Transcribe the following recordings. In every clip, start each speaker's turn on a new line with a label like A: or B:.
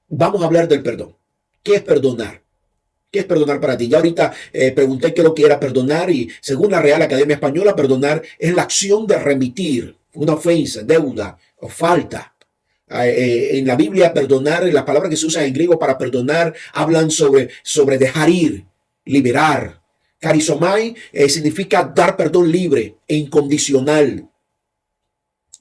A: vamos a hablar del perdón. ¿Qué es perdonar? ¿Qué es perdonar para ti? Ya ahorita pregunté qué es lo que era perdonar y según la Real Academia Española, perdonar es la acción de remitir una ofensa, deuda o falta. En la Biblia, perdonar, las palabras que se usan en griego para perdonar hablan sobre dejar ir, liberar. Carizomai significa dar perdón libre e incondicional.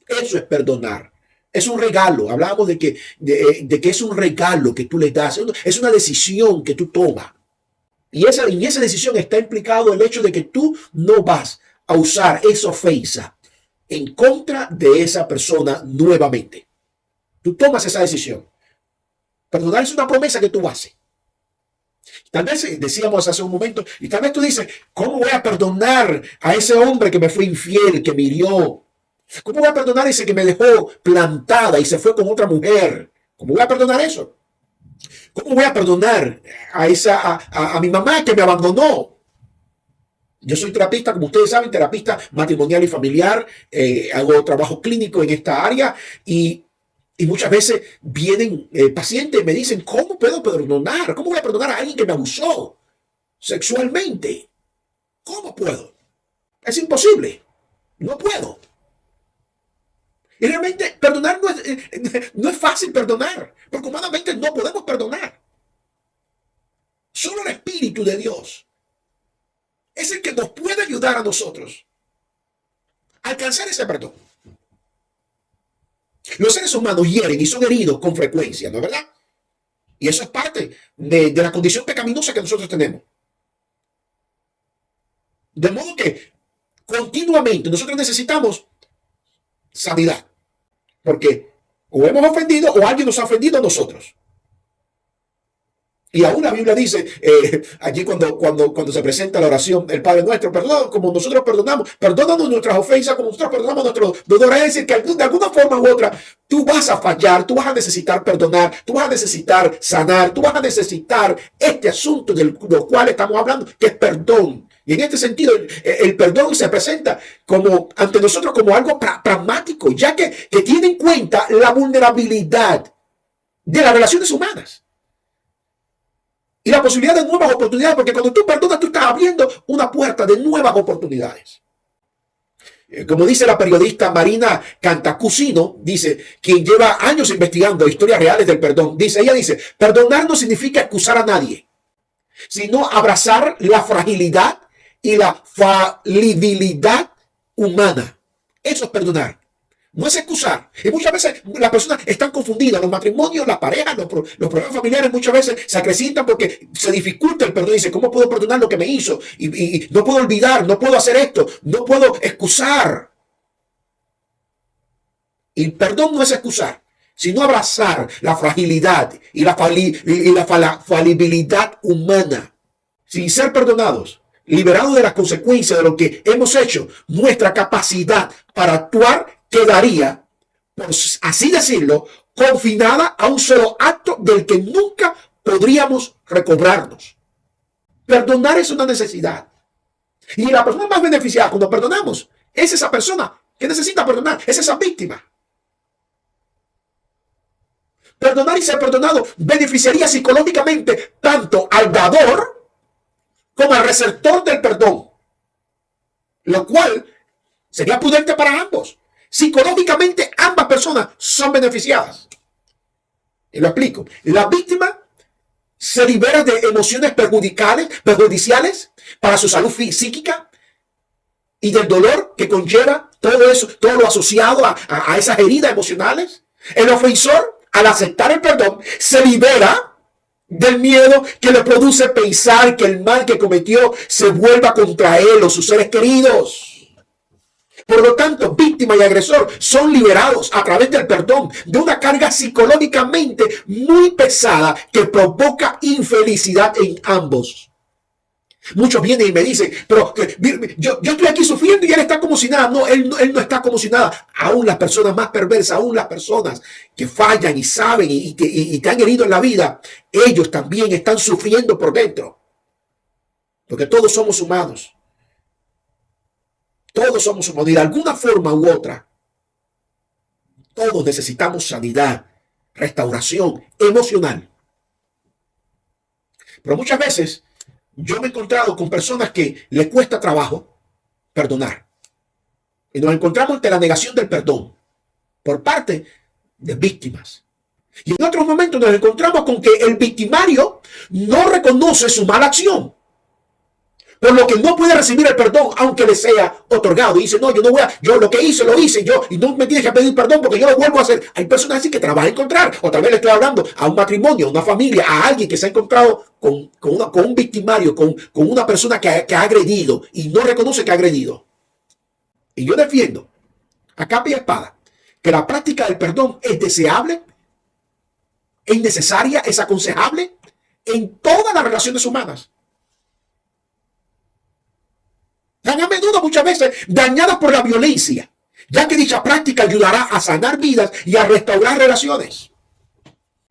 A: Eso es perdonar. Es un regalo. Hablábamos de que es un regalo que tú le das. Es una decisión que tú tomas. Y en esa decisión está implicado el hecho de que tú no vas a usar esa ofensa en contra de esa persona nuevamente. Tú tomas esa decisión. Perdonar es una promesa que tú haces. Tal vez decíamos hace un momento, y tal vez tú dices, ¿cómo voy a perdonar a ese hombre que me fue infiel, que me hirió? ¿Cómo voy a perdonar a ese que me dejó plantada y se fue con otra mujer? ¿Cómo voy a perdonar eso? ¿Cómo voy a perdonar a mi mamá que me abandonó? Yo soy terapista, como ustedes saben, terapista matrimonial y familiar. Hago trabajo clínico en esta área y muchas veces vienen pacientes y me dicen, ¿cómo puedo perdonar? ¿Cómo voy a perdonar a alguien que me abusó sexualmente? ¿Cómo puedo? Es imposible. No puedo. Y realmente perdonar no es fácil perdonar, porque humanamente no podemos perdonar. Solo el Espíritu de Dios es el que nos puede ayudar a nosotros a alcanzar ese perdón. Los seres humanos hieren y son heridos con frecuencia, ¿no es verdad? Y eso es parte de la condición pecaminosa que nosotros tenemos. De modo que continuamente nosotros necesitamos sanidad. Porque o hemos ofendido o alguien nos ha ofendido a nosotros. Y aún la Biblia dice, allí cuando se presenta la oración, el Padre Nuestro, perdón, como nosotros perdonamos, perdónanos nuestras ofensas, como nosotros perdonamos a nuestros deudores. Es decir, que de alguna forma u otra, tú vas a fallar, tú vas a necesitar perdonar, tú vas a necesitar sanar, tú vas a necesitar este asunto del cual estamos hablando, que es perdón. Y en este sentido, el perdón se presenta como ante nosotros como algo pragmático, ya que tiene en cuenta la vulnerabilidad de las relaciones humanas. Y la posibilidad de nuevas oportunidades, porque cuando tú perdonas, tú estás abriendo una puerta de nuevas oportunidades. Como dice la periodista Marina Cantacuzino, dice, quien lleva años investigando historias reales del perdón, ella dice, perdonar no significa excusar a nadie, sino abrazar la fragilidad y la falibilidad humana. Eso es perdonar. No es excusar. Y muchas veces las personas están confundidas. Los matrimonios, las parejas, los problemas familiares muchas veces se acrecentan porque se dificulta el perdón. Dice, ¿cómo puedo perdonar lo que me hizo? Y no puedo olvidar, no puedo hacer esto, no puedo excusar. Y el perdón no es excusar, sino abrazar la fragilidad y la falibilidad humana. Sin ser perdonados, liberados de las consecuencias de lo que hemos hecho, nuestra capacidad para actuar quedaría, por así decirlo, confinada a un solo acto del que nunca podríamos recobrarnos. Perdonar es una necesidad. Y la persona más beneficiada cuando perdonamos es esa persona que necesita perdonar, es esa víctima. Perdonar y ser perdonado beneficiaría psicológicamente tanto al dador como al receptor del perdón, lo cual sería prudente para ambos. Psicológicamente ambas personas son beneficiadas. Y lo explico. La víctima se libera de emociones perjudiciales para su salud psíquica y del dolor que conlleva todo eso, todo lo asociado a esas heridas emocionales. El ofensor, al aceptar el perdón, se libera del miedo que le produce pensar que el mal que cometió se vuelva contra él o sus seres queridos. Por lo tanto, víctima y agresor son liberados a través del perdón de una carga psicológicamente muy pesada que provoca infelicidad en ambos. Muchos vienen y me dicen, pero yo estoy aquí sufriendo y él está como si nada. No, él no está como si nada. Aún las personas más perversas, aún las personas que fallan y saben y te han herido en la vida, ellos también están sufriendo por dentro. Porque todos somos humanos. Todos somos humanos y de alguna forma u otra, todos necesitamos sanidad, restauración emocional. Pero muchas veces yo me he encontrado con personas que les cuesta trabajo perdonar. Y nos encontramos ante la negación del perdón por parte de víctimas. Y en otros momentos nos encontramos con que el victimario no reconoce su mala acción, por lo que no puede recibir el perdón aunque le sea otorgado. Y dice, no, yo no voy a, yo lo que hice, lo hice, yo, y no me tienes que pedir perdón porque yo lo vuelvo a hacer. Hay personas así que te la vas a encontrar, o tal vez le estoy hablando a un matrimonio, a una familia, a alguien que se ha encontrado con un victimario, con una persona que ha agredido y no reconoce que ha agredido. Y yo defiendo a capa y espada que la práctica del perdón es deseable, es necesaria, es aconsejable en todas las relaciones humanas. Tan a menudo, muchas veces, dañadas por la violencia, ya que dicha práctica ayudará a sanar vidas y a restaurar relaciones.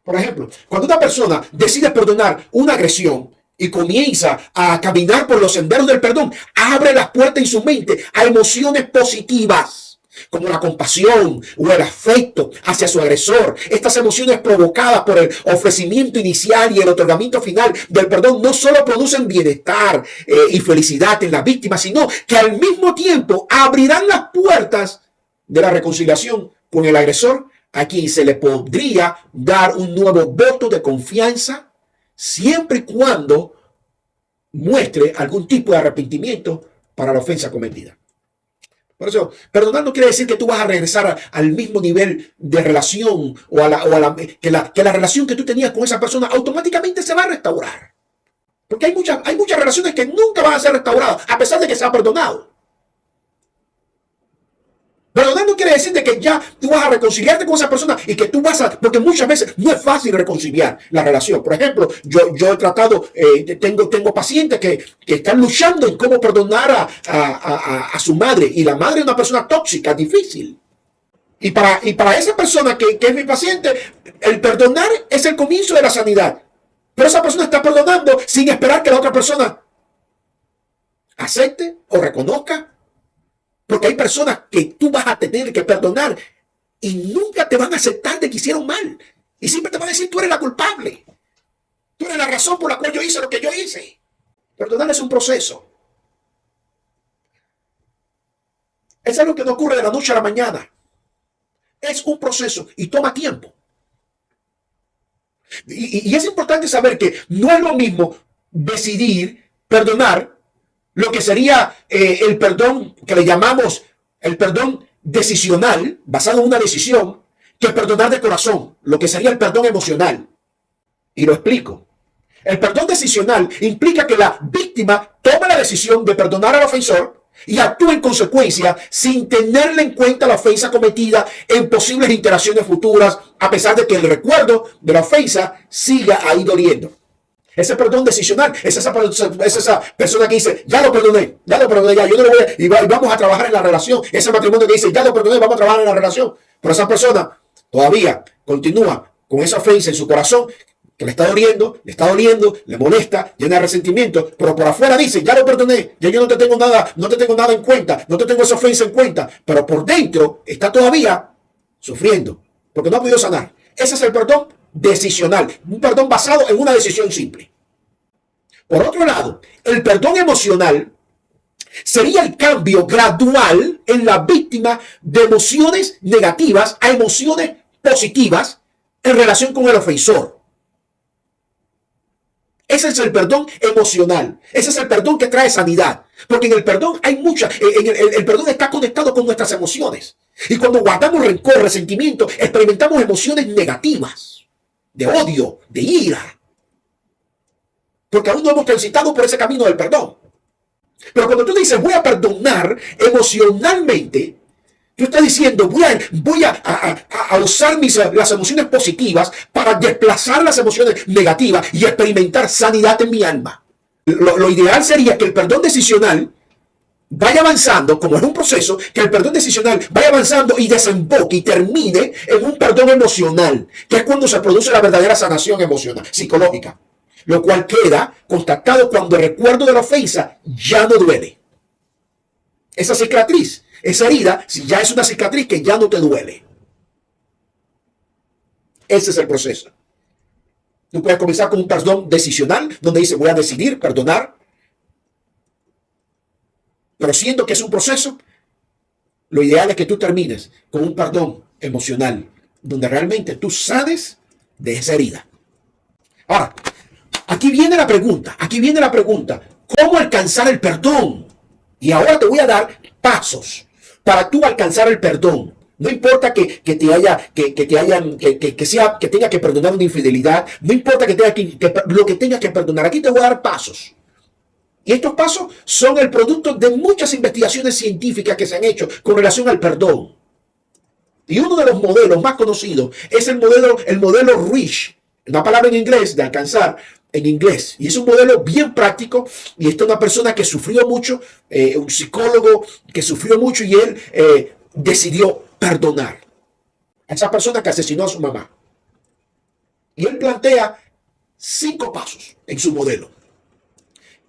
A: Por ejemplo, cuando una persona decide perdonar una agresión y comienza a caminar por los senderos del perdón, abre las puertas en su mente a emociones positivas, como la compasión o el afecto hacia su agresor. Estas emociones provocadas por el ofrecimiento inicial y el otorgamiento final del perdón no solo producen bienestar y felicidad en la víctima, sino que al mismo tiempo abrirán las puertas de la reconciliación con el agresor, a quien se le podría dar un nuevo voto de confianza siempre y cuando muestre algún tipo de arrepentimiento para la ofensa cometida. Por eso, perdonar no quiere decir que tú vas a regresar al mismo nivel de relación que la relación que tú tenías con esa persona automáticamente se va a restaurar. Porque hay muchas relaciones que nunca van a ser restauradas a pesar de que se ha perdonado. Perdonar no quiere decir de que ya tú vas a reconciliarte con esa persona y que tú vas a... Porque muchas veces no es fácil reconciliar la relación. Por ejemplo, yo he tratado, tengo pacientes que están luchando en cómo perdonar a su madre. Y la madre es una persona tóxica, difícil. Y para esa persona que es mi paciente, el perdonar es el comienzo de la sanidad. Pero esa persona está perdonando sin esperar que la otra persona acepte o reconozca. Porque hay personas que tú vas a tener que perdonar y nunca te van a aceptar de que hicieron mal. Y siempre te van a decir, tú eres la culpable. Tú eres la razón por la cual yo hice lo que yo hice. Perdonar es un proceso. Es algo que no ocurre de la noche a la mañana. Es un proceso y toma tiempo. Y es importante saber que no es lo mismo decidir perdonar lo que sería el perdón que le llamamos el perdón decisional, basado en una decisión, que perdonar de corazón, lo que sería el perdón emocional. Y lo explico. El perdón decisional implica que la víctima toma la decisión de perdonar al ofensor y actúa en consecuencia sin tenerle en cuenta la ofensa cometida en posibles interacciones futuras, a pesar de que el recuerdo de la ofensa siga ahí doliendo. Ese perdón decisional es esa persona que dice, ya lo perdoné, ya, yo no lo voy a, y vamos a trabajar en la relación. Ese matrimonio que dice, ya lo perdoné, vamos a trabajar en la relación. Pero esa persona todavía continúa con esa ofensa en su corazón, que le está doliendo, le molesta, llena de resentimiento, pero por afuera dice, ya lo perdoné, ya yo no te tengo nada en cuenta, no te tengo esa ofensa en cuenta, pero por dentro está todavía sufriendo, porque no ha podido sanar. Ese es el perdón decisional, un perdón basado en una decisión simple. Por otro lado, el perdón emocional sería el cambio gradual en la víctima de emociones negativas a emociones positivas en relación con el ofensor. Ese es el perdón emocional. Ese es el perdón que trae sanidad. Porque en el perdón hay el perdón está conectado con nuestras emociones. Y cuando guardamos rencor, resentimiento, experimentamos emociones negativas. De odio, de ira. Porque aún no hemos transitado por ese camino del perdón. Pero cuando tú dices, voy a perdonar emocionalmente, tú estás diciendo, voy a usar las emociones positivas para desplazar las emociones negativas y experimentar sanidad en mi alma. Lo ideal sería que el perdón decisional vaya avanzando, como es un proceso, que el perdón decisional vaya avanzando y desemboque y termine en un perdón emocional, que es cuando se produce la verdadera sanación emocional, psicológica, lo cual queda constatado cuando el recuerdo de la ofensa ya no duele. Esa cicatriz, esa herida, si ya es una cicatriz que ya no te duele. Ese es el proceso. Tú puedes comenzar con un perdón decisional, donde dice voy a decidir perdonar, pero siendo que es un proceso, lo ideal es que tú termines con un perdón emocional, donde realmente tú sanes de esa herida. Ahora, aquí viene la pregunta, ¿cómo alcanzar el perdón? Y ahora te voy a dar pasos para tú alcanzar el perdón. No importa que tenga que perdonar una infidelidad, no importa que tenga lo que tengas que perdonar. Aquí te voy a dar pasos. Y estos pasos son el producto de muchas investigaciones científicas que se han hecho con relación al perdón. Y uno de los modelos más conocidos es el modelo REACH, una palabra en inglés de alcanzar en inglés. Y es un modelo bien práctico. Y esta es una persona que sufrió mucho, un psicólogo que sufrió mucho y él decidió perdonar a esa persona que asesinó a su mamá. Y él plantea 5 pasos en su modelo.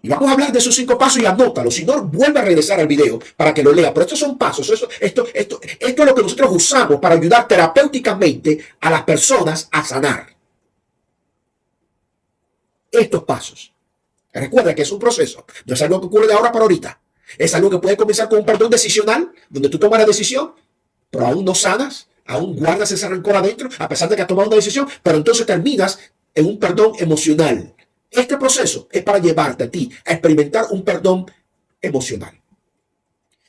A: Y vamos a hablar de esos 5 pasos y anótalo. Si no, vuelve a regresar al video para que lo lea. Pero estos son pasos. Esto es lo que nosotros usamos para ayudar terapéuticamente a las personas a sanar. Estos pasos. Recuerda que es un proceso. No es algo que ocurre de ahora para ahorita. Es algo que puede comenzar con un perdón decisional, donde tú tomas la decisión, pero aún no sanas, aún guardas ese rencor adentro, a pesar de que has tomado una decisión, pero entonces terminas en un perdón emocional. Este proceso es para llevarte a ti a experimentar un perdón emocional.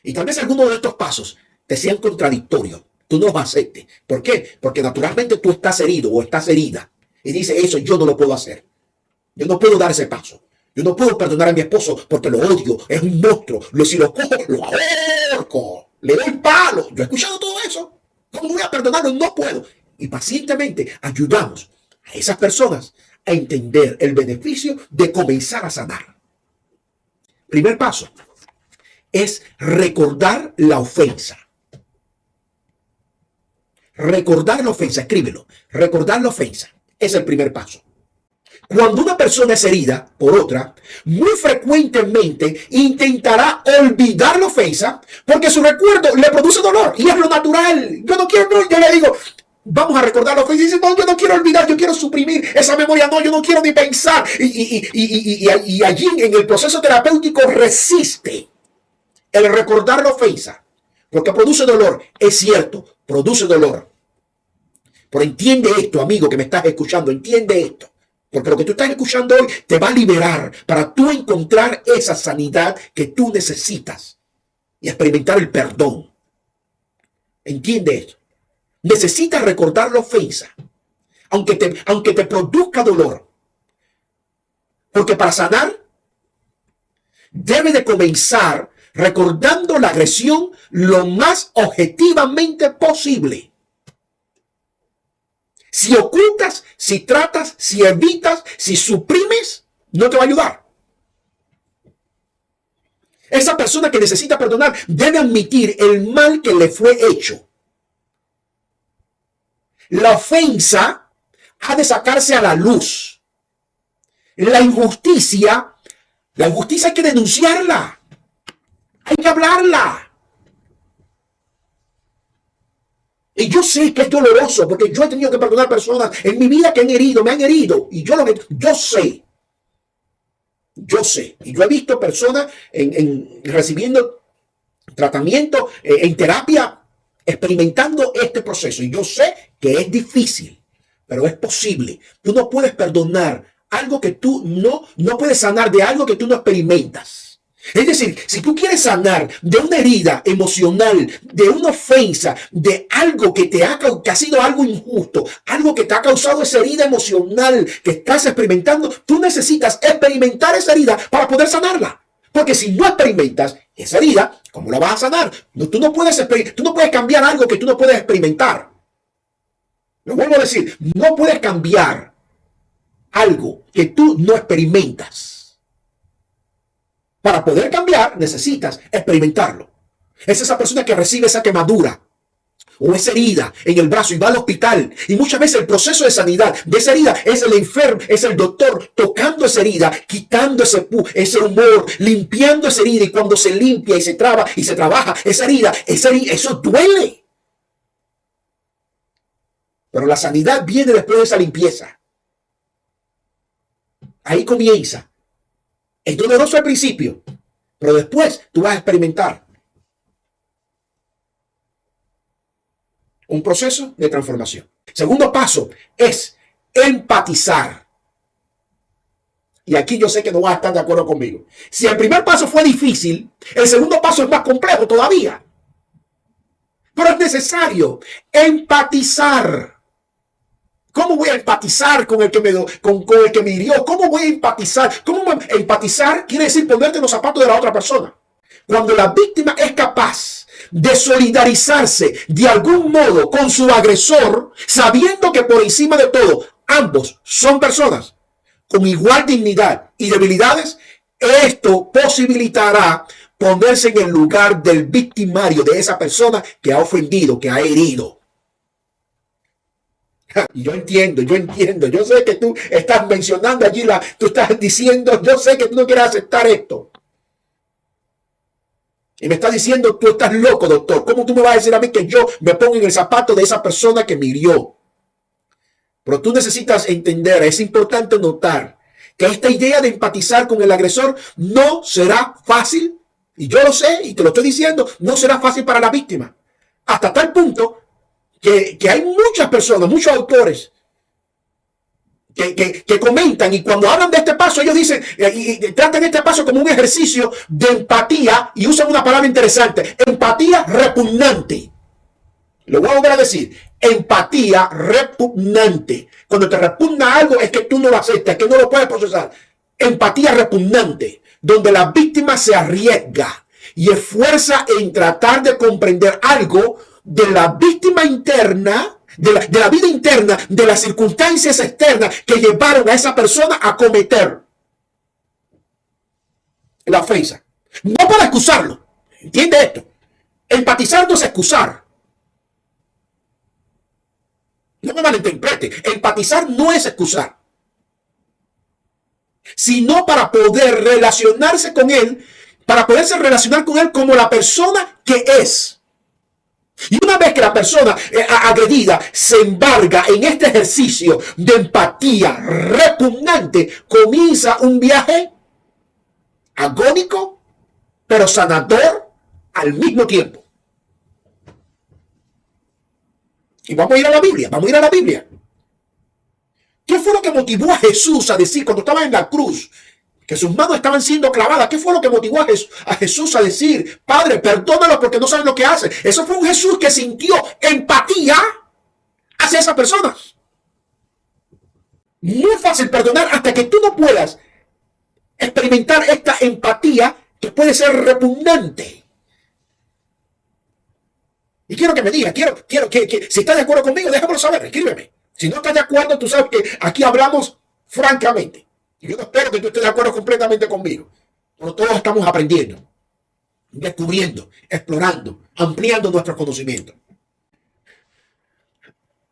A: Y tal vez algunos de estos pasos te sean contradictorios. Tú no los aceptes. ¿Por qué? Porque naturalmente tú estás herido o estás herida. Y dices, eso yo no lo puedo hacer. Yo no puedo dar ese paso. Yo no puedo perdonar a mi esposo porque lo odio. Es un monstruo. Si lo cojo, lo ahorco. Le doy palo. Yo he escuchado todo eso. ¿Cómo voy a perdonarlo? No puedo. Y pacientemente ayudamos a esas personas a entender el beneficio de comenzar a sanar. Primer paso es recordar la ofensa. Recordar la ofensa, escríbelo. Recordar la ofensa es el primer paso. Cuando una persona es herida por otra, muy frecuentemente intentará olvidar la ofensa porque su recuerdo le produce dolor y es lo natural. Yo no quiero, yo le digo, vamos a recordar la ofensa y dice, no, yo no quiero olvidar, yo quiero suprimir esa memoria, no, yo no quiero ni pensar. Y allí en el proceso terapéutico resiste el recordar la ofensa porque produce dolor. Es cierto, produce dolor. Pero entiende esto, amigo que me estás escuchando, entiende esto. Porque lo que tú estás escuchando hoy te va a liberar para tú encontrar esa sanidad que tú necesitas y experimentar el perdón. Entiende esto. Necesitas recordar la ofensa, aunque te produzca dolor. Porque para sanar, debe de comenzar recordando la agresión lo más objetivamente posible. Si ocultas, si tratas, si evitas, si suprimes, no te va a ayudar. Esa persona que necesita perdonar debe admitir el mal que le fue hecho. La ofensa ha de sacarse a la luz. La injusticia hay que denunciarla. Hay que hablarla. Y yo sé que es doloroso porque yo he tenido que perdonar personas en mi vida que me han herido. Y yo sé. Y yo he visto personas recibiendo tratamiento en terapia, experimentando este proceso. Y yo sé que es difícil, pero es posible. Tú no puedes perdonar algo que tú no puedes sanar de algo que tú no experimentas. Es decir, si tú quieres sanar de una herida emocional, de una ofensa, de algo que ha sido algo injusto, algo que te ha causado esa herida emocional que estás experimentando, tú necesitas experimentar esa herida para poder sanarla. Porque si no experimentas esa herida, ¿cómo la vas a sanar? Tú no puedes cambiar algo que tú no puedes experimentar. Lo vuelvo a decir, no puedes cambiar algo que tú no experimentas. Para poder cambiar, necesitas experimentarlo. Es esa persona que recibe esa quemadura o esa herida en el brazo y va al hospital. Y muchas veces el proceso de sanidad de esa herida es el enfermo, es el doctor tocando esa herida, quitando ese humor, limpiando esa herida. Y cuando se limpia y se traba y se trabaja esa herida, eso duele. Pero la sanidad viene después de esa limpieza. Ahí comienza. Es doloroso al principio, pero después tú vas a experimentar un proceso de transformación. Segundo paso es empatizar. Y aquí yo sé que no vas a estar de acuerdo conmigo. Si el primer paso fue difícil, el segundo paso es más complejo todavía. Pero es necesario empatizar. ¿Cómo voy a empatizar con el que me hirió? ¿Cómo voy a empatizar? Empatizar quiere decir ponerte en los zapatos de la otra persona. Cuando la víctima es capaz de solidarizarse de algún modo con su agresor, sabiendo que por encima de todo ambos son personas con igual dignidad y debilidades, esto posibilitará ponerse en el lugar del victimario, de esa persona que ha ofendido, que ha herido. Yo entiendo, yo sé que tú estás mencionando allí, tú estás diciendo, yo sé que tú no quieres aceptar esto. Y me estás diciendo, tú estás loco, doctor. ¿Cómo tú me vas a decir a mí que yo me pongo en el zapato de esa persona que me hirió? Pero tú necesitas entender, es importante notar que esta idea de empatizar con el agresor no será fácil. Y yo lo sé y te lo estoy diciendo, no será fácil para la víctima. Hasta tal punto que hay muchas personas, muchos autores que comentan, y cuando hablan de este paso, ellos dicen y tratan este paso como un ejercicio de empatía y usan una palabra interesante: empatía repugnante. Lo voy a volver a decir: empatía repugnante. Cuando te repugna algo es que tú no lo aceptas, que no lo puedes procesar. Empatía repugnante, donde la víctima se arriesga y esfuerza en tratar de comprender algo de la víctima interna, de la vida interna, de las circunstancias externas que llevaron a esa persona a cometer la ofensa. No para excusarlo. ¿Entiende esto? Empatizar no es excusar. No me malinterprete. Empatizar no es excusar, sino para poder relacionarse con él, para poderse relacionar con él como la persona que es. Y una vez que la persona agredida se embarga en este ejercicio de empatía repugnante, comienza un viaje agónico, pero sanador al mismo tiempo. Y vamos a ir a la Biblia, ¿Qué fue lo que motivó a Jesús a decir cuando estaba en la cruz, que sus manos estaban siendo clavadas? ¿Qué fue lo que motivó a Jesús a decir: Padre, perdónalo porque no saben lo que hacen? Eso fue un Jesús que sintió empatía hacia esas personas. Muy fácil perdonar hasta que tú no puedas experimentar esta empatía que puede ser repugnante. Y quiero que me digas, quiero que si estás de acuerdo conmigo, déjamelo saber, escríbeme. Si no estás de acuerdo, tú sabes que aquí hablamos francamente. Y yo no espero que tú estés de acuerdo completamente conmigo. Pero todos estamos aprendiendo, descubriendo, explorando, ampliando nuestros conocimientos.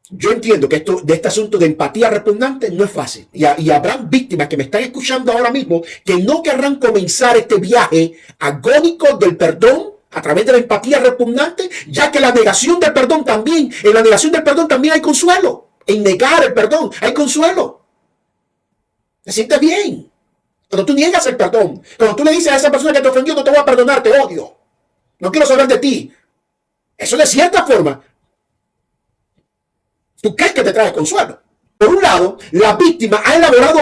A: Yo entiendo que de este asunto de empatía repugnante no es fácil. Y habrán víctimas que me están escuchando ahora mismo que no querrán comenzar este viaje agónico del perdón a través de la empatía repugnante, ya que la negación del perdón también, en la negación del perdón también hay consuelo. En negar el perdón hay consuelo. Te sientes bien cuando tú niegas el perdón. Cuando tú le dices a esa persona que te ofendió: no te voy a perdonar, te odio, no quiero saber de ti. Eso de cierta forma, tú crees que te trae consuelo. Por un lado, la víctima ha elaborado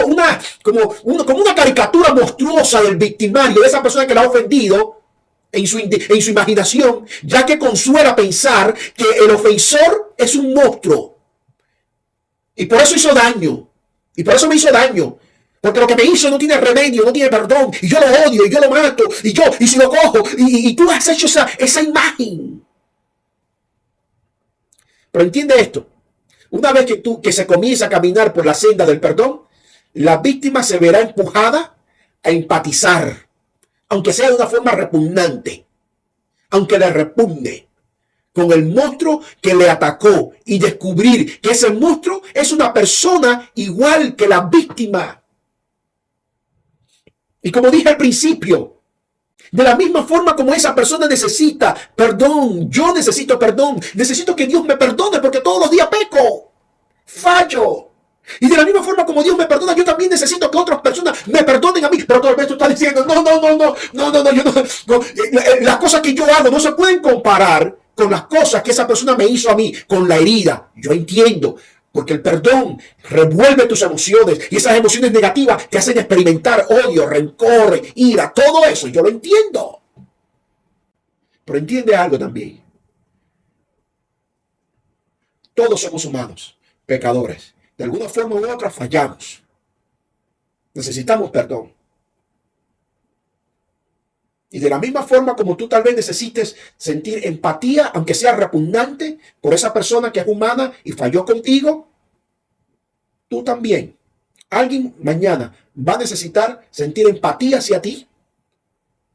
A: como una caricatura monstruosa del victimario, de esa persona que la ha ofendido, en su imaginación, ya que consuela pensar que el ofensor es un monstruo. Y por eso hizo daño. Y por eso me hizo daño. Porque lo que me hizo no tiene remedio, no tiene perdón. Y yo lo odio, y yo lo mato, y si lo cojo. Y tú has hecho esa imagen. Pero entiende esto. Una vez que se comienza a caminar por la senda del perdón, la víctima se verá empujada a empatizar, aunque sea de una forma repugnante, aunque le repugne, con el monstruo que le atacó, y descubrir que ese monstruo es una persona igual que la víctima. Y como dije al principio, de la misma forma como esa persona necesita perdón, yo necesito perdón, necesito que Dios me perdone porque todos los días peco. fallo. Y de la misma forma como Dios me perdona, yo también necesito que otras personas me perdonen a mí. Pero todo el mundo está diciendo, las cosas que yo hago no se pueden comparar con las cosas que esa persona me hizo a mí, con la herida. Yo entiendo, porque el perdón revuelve tus emociones y esas emociones negativas te hacen experimentar odio, rencor, ira, todo eso. Yo lo entiendo. Pero entiende algo también. Todos somos humanos, pecadores. De alguna forma u otra fallamos. Necesitamos perdón. Y de la misma forma como tú tal vez necesites sentir empatía, aunque sea repugnante, por esa persona que es humana y falló contigo, tú también. Alguien mañana va a necesitar sentir empatía hacia ti,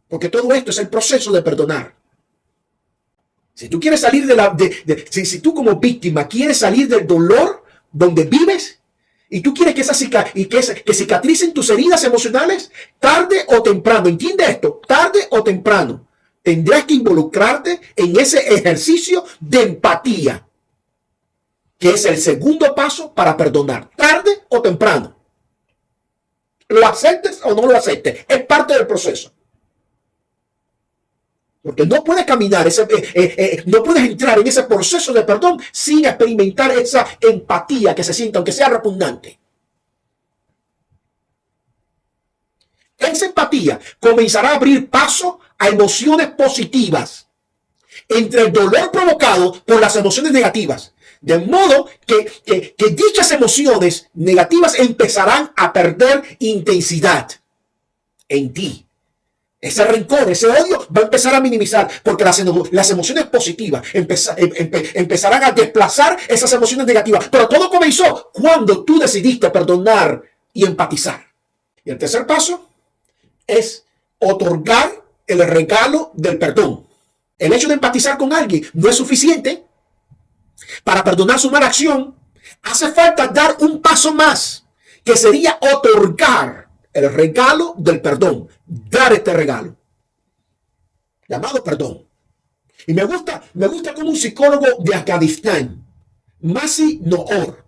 A: porque todo esto es el proceso de perdonar. Si tú quieres salir si tú como víctima quieres salir del dolor donde vives y tú quieres que cicatricen tus heridas emocionales, tarde o temprano, entiende esto, tarde o temprano, tendrás que involucrarte en ese ejercicio de empatía, que es el segundo paso para perdonar, tarde o temprano. Lo aceptes o no lo aceptes, es parte del proceso. Porque no puedes caminar, no puedes entrar en ese proceso de perdón sin experimentar esa empatía que se sienta, aunque sea repugnante. Esa empatía comenzará a abrir paso a emociones positivas entre el dolor provocado por las emociones negativas. De modo que dichas emociones negativas empezarán a perder intensidad en ti. Ese rencor, ese odio va a empezar a minimizar porque las emociones positivas empezarán a desplazar esas emociones negativas. Pero todo comenzó cuando tú decidiste perdonar y empatizar. Y el tercer paso es otorgar el regalo del perdón. El hecho de empatizar con alguien no es suficiente para perdonar su mala acción. Hace falta dar un paso más, que sería otorgar el regalo del perdón, dar este regalo llamado perdón. Y me gusta como un psicólogo de Afganistán, Masi Noor,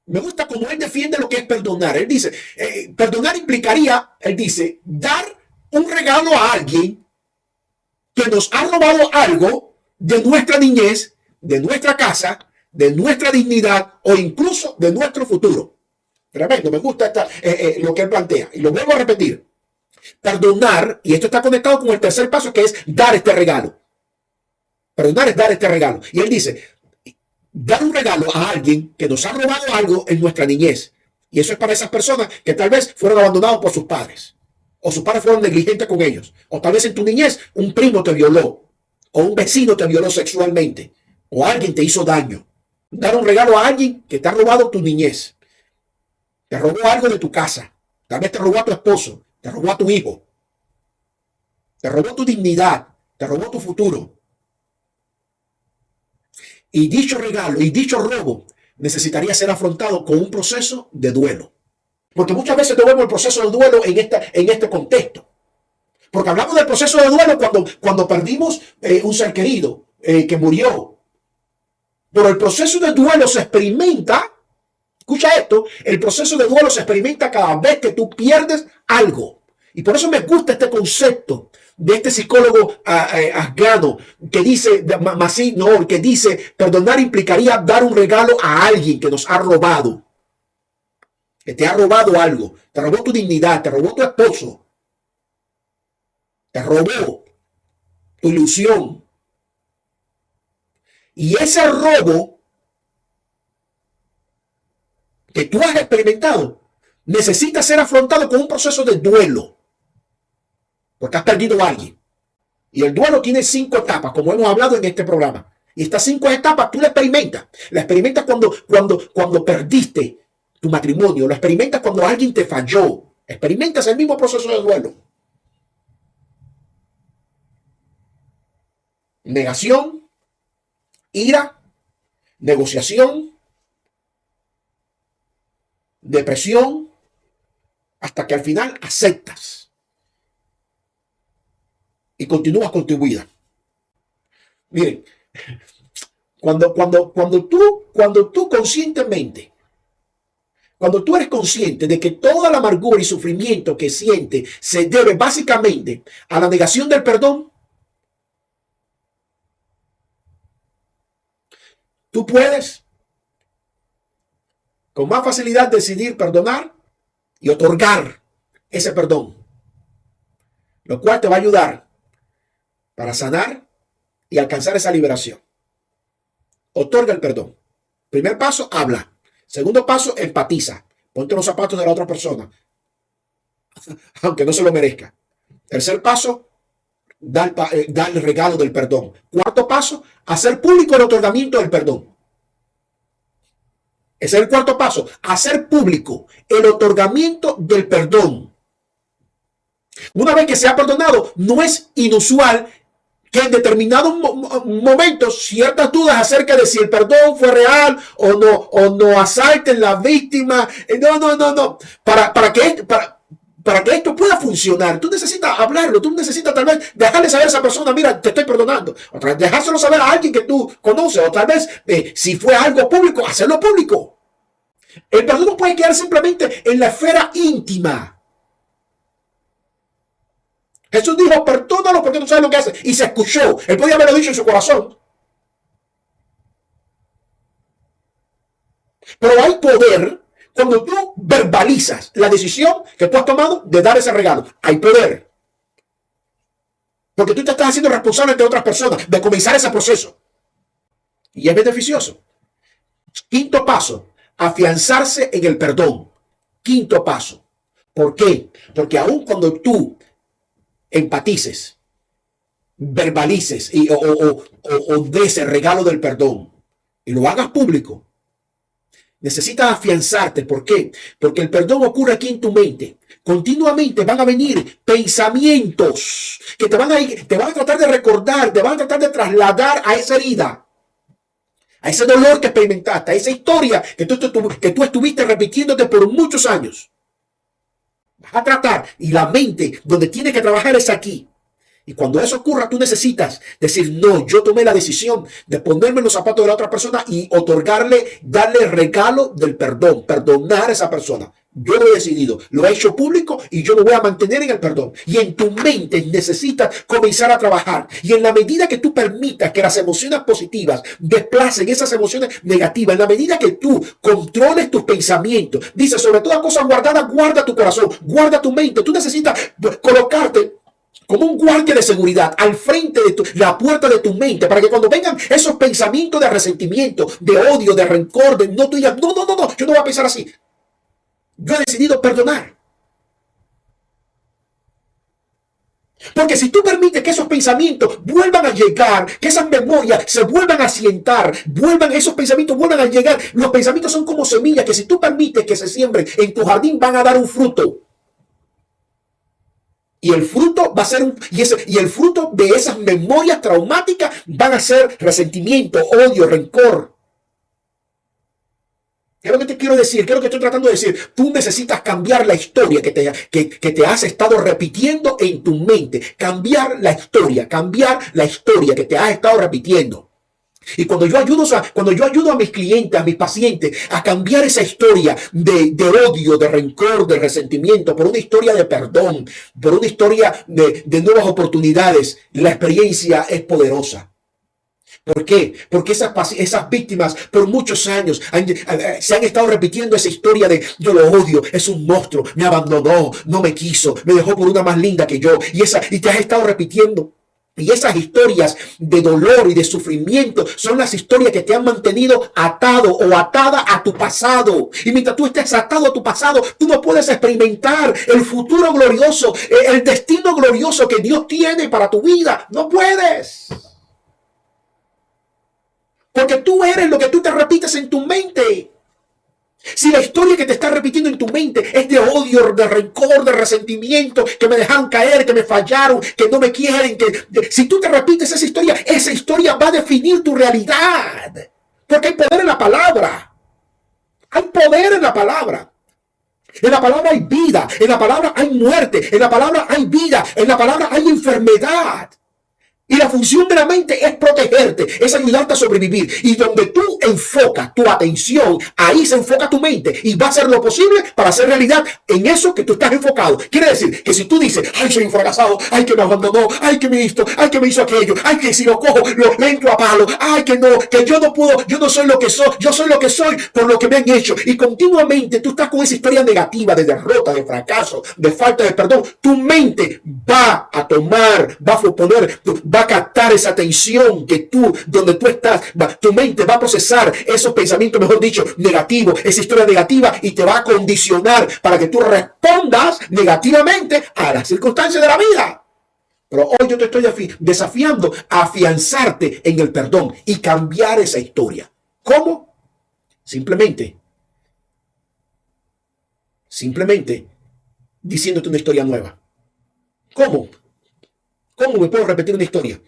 A: me gusta como él defiende lo que es perdonar. Él dice, perdonar implicaría, él dice, dar un regalo a alguien que nos ha robado algo de nuestra niñez, de nuestra casa, de nuestra dignidad o incluso de nuestro futuro. Tremendo, me gusta lo que él plantea. Y lo vuelvo a repetir. Perdonar, y esto está conectado con el tercer paso, que es dar este regalo. Perdonar es dar este regalo. Y él dice, dar un regalo a alguien que nos ha robado algo en nuestra niñez. Y eso es para esas personas que tal vez fueron abandonados por sus padres. O sus padres fueron negligentes con ellos. O tal vez en tu niñez un primo te violó. O un vecino te violó sexualmente. O alguien te hizo daño. Dar un regalo a alguien que te ha robado tu niñez. Te robó algo de tu casa. Tal vez te robó a tu esposo. Te robó a tu hijo. Te robó tu dignidad. Te robó tu futuro. Y dicho regalo y dicho robo necesitaría ser afrontado con un proceso de duelo. Porque muchas veces no vemos el proceso de duelo en este contexto. Porque hablamos del proceso de duelo cuando perdimos un ser querido que murió. Pero el proceso de duelo se experimenta. Escucha esto, el proceso de duelo se experimenta cada vez que tú pierdes algo. Y por eso me gusta este concepto de este psicólogo afgano que dice, Masi Noor, que dice, perdonar implicaría dar un regalo a alguien que nos ha robado. Que te ha robado algo. Te robó tu dignidad, te robó tu esposo. Te robó tu ilusión. Y ese robo que tú has experimentado necesita ser afrontado con un proceso de duelo. Porque has perdido a alguien. Y el duelo tiene 5 etapas, como hemos hablado en este programa. Y estas 5 etapas tú la experimentas. La experimentas cuando perdiste tu matrimonio. Lo experimentas cuando alguien te falló. Experimentas el mismo proceso de duelo. Negación, ira, negociación, depresión, hasta que al final aceptas y continúas con tu vida. Miren, Cuando tú conscientemente, cuando tú eres consciente de que toda la amargura y sufrimiento que siente se debe básicamente a la negación del perdón, tú puedes con más facilidad decidir perdonar y otorgar ese perdón, lo cual te va a ayudar para sanar y alcanzar esa liberación. Otorga el perdón. Primer paso, habla. Segundo paso, empatiza. Ponte los zapatos de la otra persona, aunque no se lo merezca. Tercer paso, da el regalo del perdón. Cuarto paso, hacer público el otorgamiento del perdón. Ese es el cuarto paso, hacer público el otorgamiento del perdón. Una vez que se ha perdonado, no es inusual que en determinados momentos ciertas dudas acerca de si el perdón fue real o no asalten la víctima. No. Para que esto pueda funcionar, tú necesitas hablarlo, tú necesitas tal vez dejarle saber a esa persona, mira, te estoy perdonando. Otra vez, dejárselo saber a alguien que tú conoces, o tal vez, si fue algo público, hacerlo público. El perdón no puede quedar simplemente en la esfera íntima. Jesús dijo, perdónalo porque no sabes lo que hace. Y se escuchó. Él podía haberlo dicho en su corazón. Pero hay poder cuando tú verbalizas la decisión que tú has tomado de dar ese regalo. Hay poder. Porque tú te estás haciendo responsable de otras personas, de comenzar ese proceso. Y es beneficioso. Quinto paso, afianzarse en el perdón. Quinto paso. ¿Por qué? Porque aun cuando tú empatices, verbalices o des el regalo del perdón y lo hagas público, necesitas afianzarte. ¿Por qué? Porque el perdón ocurre aquí en tu mente. Continuamente van a venir pensamientos que te van a tratar de recordar, te van a tratar de trasladar a esa herida, a ese dolor que experimentaste, a esa historia que tú estuviste repitiéndote por muchos años. Vas a tratar, y la mente donde tiene que trabajar es aquí. Y cuando eso ocurra, tú necesitas decir, no, yo tomé la decisión de ponerme en los zapatos de la otra persona y darle el regalo del perdón, perdonar a esa persona. Yo lo he decidido, lo he hecho público y yo me voy a mantener en el perdón. Y en tu mente necesitas comenzar a trabajar. Y en la medida que tú permitas que las emociones positivas desplacen esas emociones negativas, en la medida que tú controles tus pensamientos, dice, sobre toda cosa guardada, guarda tu corazón, guarda tu mente. Tú necesitas colocarte como un guardia de seguridad al frente de la puerta de tu mente, para que cuando vengan esos pensamientos de resentimiento, de odio, de rencor, no tú digas, no, yo no voy a pensar así. Yo he decidido perdonar. Porque si tú permites que esos pensamientos vuelvan a llegar, que esas memorias se vuelvan a asientar, esos pensamientos vuelvan a llegar, los pensamientos son como semillas que si tú permites que se siembren en tu jardín van a dar un fruto. Y el fruto va a ser y el fruto de esas memorias traumáticas van a ser resentimiento, odio, rencor. ¿Qué es lo que te quiero decir? ¿Qué es lo que estoy tratando de decir? Tú necesitas cambiar la historia que te has estado repitiendo en tu mente. Cambiar la historia que te has estado repitiendo. Y cuando yo ayudo a mis clientes, a mis pacientes, a cambiar esa historia de odio, de rencor, de resentimiento, por una historia de perdón, por una historia de nuevas oportunidades, la experiencia es poderosa. ¿Por qué? Porque esas víctimas por muchos años se han estado repitiendo esa historia de yo lo odio, es un monstruo, me abandonó, no me quiso, me dejó por una más linda que yo. Y te has estado repitiendo. Y esas historias de dolor y de sufrimiento son las historias que te han mantenido atado o atada a tu pasado. Y mientras tú estés atado a tu pasado, tú no puedes experimentar el futuro glorioso, el destino glorioso que Dios tiene para tu vida. No puedes. Porque tú eres lo que tú te repites en tu mente. Si la historia que te está repitiendo en tu mente es de odio, de rencor, de resentimiento, que me dejaron caer, que me fallaron, que no me quieren, si tú te repites esa historia va a definir tu realidad. Porque hay poder en la palabra. Hay poder en la palabra. En la palabra hay vida, en la palabra hay muerte, en la palabra hay vida, en la palabra hay enfermedad. Y la función de la mente es protegerte, es ayudarte a sobrevivir. Y donde tú enfocas tu atención, ahí se enfoca tu mente y va a hacer lo posible para hacer realidad en eso que tú estás enfocado. Quiere decir que si tú dices, ay, soy un fracasado, ay, que me abandonó, ay, que me hizo, ay, que me hizo aquello, ay, que si lo cojo, lo entro a palo, ay, que yo no puedo, yo no soy lo que soy, yo soy lo que soy por lo que me han hecho. Y continuamente tú estás con esa historia negativa de derrota, de fracaso, de falta de perdón. Tu mente va a tomar, va a poner, va a captar esa atención que tú, donde tú estás, tu mente va a procesar esos pensamientos, mejor dicho, negativos, esa historia negativa, y te va a condicionar para que tú respondas negativamente a las circunstancias de la vida. Pero hoy yo te estoy desafiando a afianzarte en el perdón y cambiar esa historia. ¿Cómo? Simplemente diciéndote una historia nueva. ¿Cómo? ¿Cómo me puedo repetir una historia?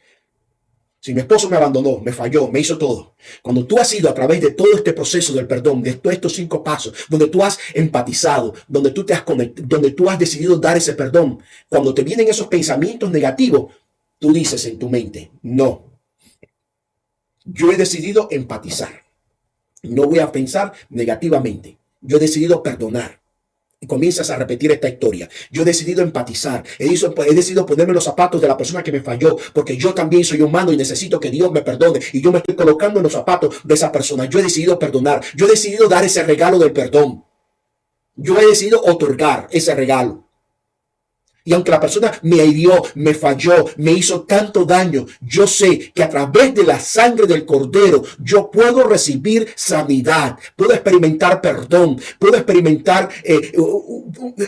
A: Si mi esposo me abandonó, me falló, me hizo todo. Cuando tú has ido a través de todo este proceso del perdón, de todos estos 5 pasos, donde tú has empatizado, donde tú te has conectado, donde tú has decidido dar ese perdón, cuando te vienen esos pensamientos negativos, tú dices en tu mente, no, yo he decidido empatizar. No voy a pensar negativamente. Yo he decidido perdonar. Y comienzas a repetir esta historia. Yo he decidido empatizar. He decidido ponerme los zapatos de la persona que me falló, porque yo también soy humano y necesito que Dios me perdone. Y yo me estoy colocando en los zapatos de esa persona. Yo he decidido perdonar. Yo he decidido dar ese regalo del perdón. Yo he decidido otorgar ese regalo. Y aunque la persona me hirió, me falló, me hizo tanto daño, yo sé que a través de la sangre del Cordero yo puedo recibir sanidad, puedo experimentar perdón, puedo experimentar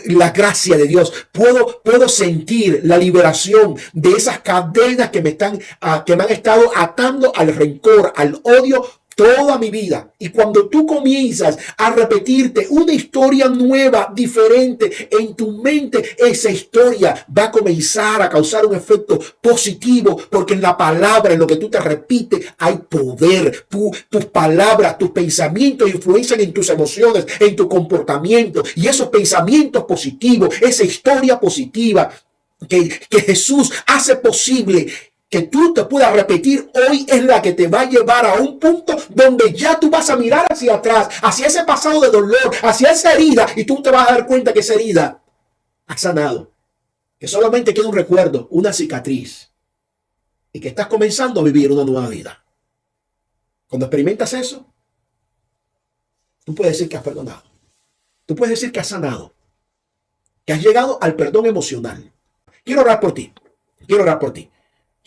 A: la gracia de Dios, puedo sentir la liberación de esas cadenas que me han estado atando al rencor, al odio toda mi vida. Y cuando tú comienzas a repetirte una historia nueva, diferente en tu mente, esa historia va a comenzar a causar un efecto positivo, porque en la palabra, en lo que tú te repites, hay poder. Tus palabras, tus pensamientos influencian en tus emociones, en tu comportamiento, y esos pensamientos positivos, esa historia positiva que Jesús hace posible que tú te puedas repetir hoy, es la que te va a llevar a un punto donde ya tú vas a mirar hacia atrás, hacia ese pasado de dolor, hacia esa herida, y tú te vas a dar cuenta que esa herida ha sanado, que solamente queda un recuerdo, una cicatriz, y que estás comenzando a vivir una nueva vida. Cuando experimentas eso, tú puedes decir que has perdonado, tú puedes decir que has sanado, que has llegado al perdón emocional. Quiero orar por ti, quiero orar por ti.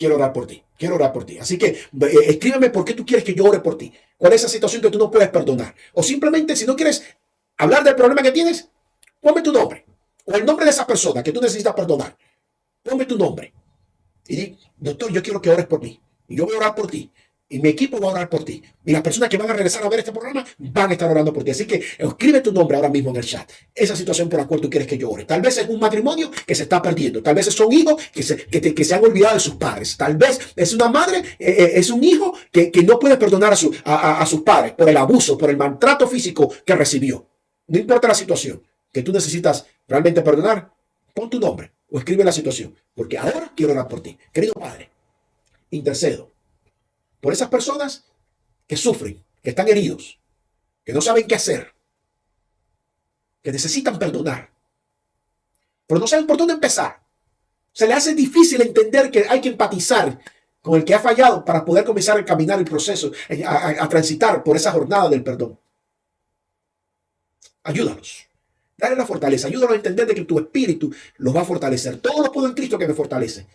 A: Quiero orar por ti, quiero orar por ti. Así que escríbeme por qué tú quieres que yo ore por ti. ¿Cuál es esa situación que tú no puedes perdonar? O simplemente, si no quieres hablar del problema que tienes, ponme tu nombre. O el nombre de esa persona que tú necesitas perdonar. Ponme tu nombre. Y di, doctor, yo quiero que ores por mí. Y yo voy a orar por ti. Y mi equipo va a orar por ti. Y las personas que van a regresar a ver este programa van a estar orando por ti. Así que escribe tu nombre ahora mismo en el chat. Esa situación por la cual tú quieres que yo ore. Tal vez es un matrimonio que se está perdiendo. Tal vez son hijos que se han olvidado de sus padres. Tal vez es una madre, es un hijo que no puede perdonar a sus padres por el abuso, por el maltrato físico que recibió. No importa la situación que tú necesitas realmente perdonar, pon tu nombre o escribe la situación. Porque ahora quiero orar por ti. Querido Padre, intercedo por esas personas que sufren, que están heridos, que no saben qué hacer, que necesitan perdonar, pero no saben por dónde empezar. Se les hace difícil entender que hay que empatizar con el que ha fallado para poder comenzar a caminar el proceso, a transitar por esa jornada del perdón. Ayúdalos. Dale la fortaleza. Ayúdalos a entender de que tu espíritu los va a fortalecer. Todo lo puedo en Cristo que me fortalece.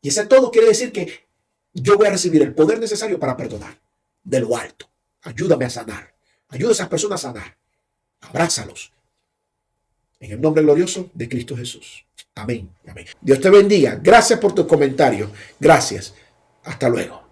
A: Y ese todo quiere decir que yo voy a recibir el poder necesario para perdonar de lo alto. Ayúdame a sanar. Ayuda a esas personas a sanar. Abrázalos. En el nombre glorioso de Cristo Jesús. Amén. Amén. Dios te bendiga. Gracias por tus comentarios. Gracias. Hasta luego.